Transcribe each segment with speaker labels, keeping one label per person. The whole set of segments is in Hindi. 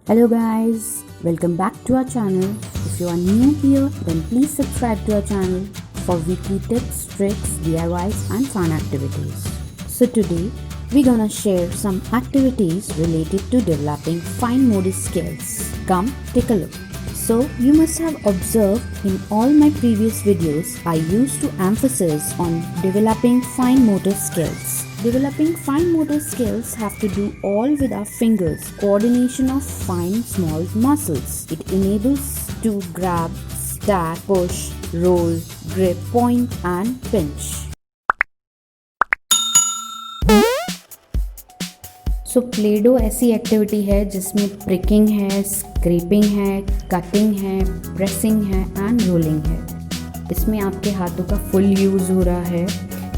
Speaker 1: Hello guys, welcome back to our channel. If you are new here, then please subscribe to our channel for weekly tips, tricks, DIYs and fun activities. So today, we're gonna share some activities related to developing fine motor skills. Come take a look. So you must have observed in all my previous videos, I used to emphasize on developing fine motor skills. Developing fine motor skills have to do all with our fingers, coordination of fine small muscles. It enables to grab, stack, push, roll, grip, point and pinch. So play-dough ऐसी एक्टिविटी है जिसमें प्रिकिंग है, स्क्रैपिंग है, कटिंग है, प्रेसिंग है एंड रोलिंग है। इसमें आपके हाथों का फुल यूज़ हो रहा है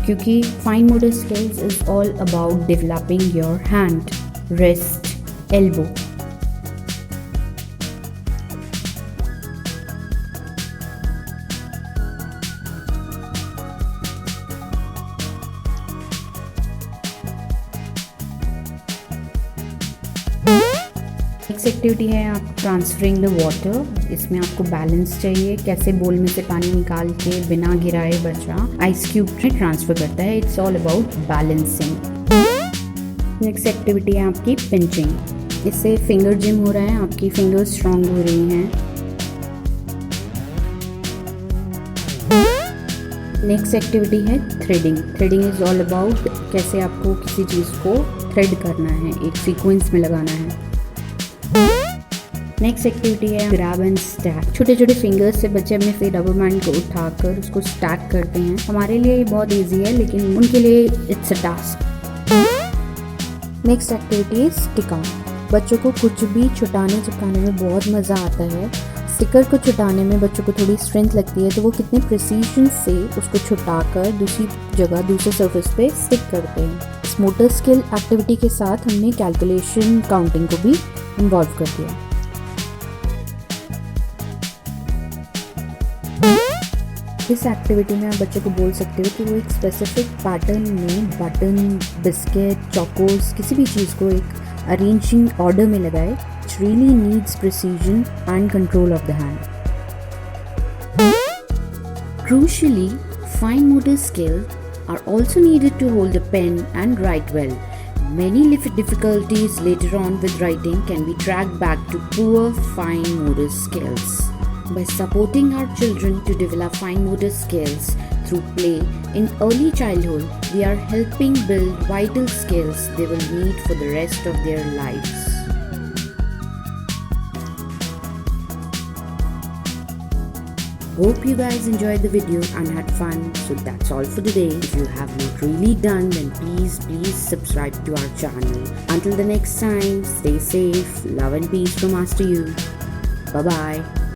Speaker 1: क्योंकि fine motor skills is all about developing your hand, wrist, elbow. Next activity है आप ट्रांसफरिंग द वाटर। इसमें आपको बैलेंस चाहिए, कैसे बोल में से पानी निकाल के बिना गिराए बच्चा आइस क्यूब में ट्रांसफर करता है। It's all about balancing. Next activity है आपकी पिंचिंग। इससे फिंगर जिम हो रहा है, आपकी फिंगर्स स्ट्रांग हो रही हैं। नेक्स्ट एक्टिविटी है threading. Threading is all about कैसे आपको किसी चीज़ को थ्रेड करना है, एक सीक्वेंस में लगाना है। नेक्स्ट एक्टिविटी है ग्रैब एंड स्टैक। छोटे छोटे फिंगर्स से बच्चे अपने रबर बैंड को उठाकर उसको स्टैक करते हैं। हमारे लिए ये बहुत इजी है लेकिन उनके लिए it's a task. Next activity है स्टिक आउट। बच्चों को कुछ भी छुटाने चिपकाने में बहुत मज़ा आता है। स्टिकर को छुटाने में बच्चों को थोड़ी स्ट्रेंथ लगती है तो वो कितने प्रिसीजन से उसको छुटाकर दूसरी जगह दूसरे सरफेस पे स्टिक करते हैं। इस मोटर स्किल एक्टिविटी के साथ हमने कैलकुलेशन, काउंटिंग को भी इन्वॉल्व कर दिया। इस एक्टिविटी में आप बच्चे को बोल सकते हो कि वो एक स्पेसिफिक पैटर्न में बटन, बिस्किट, चॉकोस किसी भी चीज़ को एक अरेंजिंग ऑर्डर में लगाए। It really needs precision and control of the hand. Crucially, fine motor skills are also needed to hold a pen and write well. Many difficulties later on with writing can be tracked back to poor fine motor skills. By supporting our children to develop fine motor skills through play in early childhood, we are helping build vital skills they will need for the rest of their lives. Hope you guys enjoyed the video and had fun. So that's all for today. If you have not really done, then please subscribe to our channel. Until the next time, stay safe. Love and peace from us to you. Bye bye.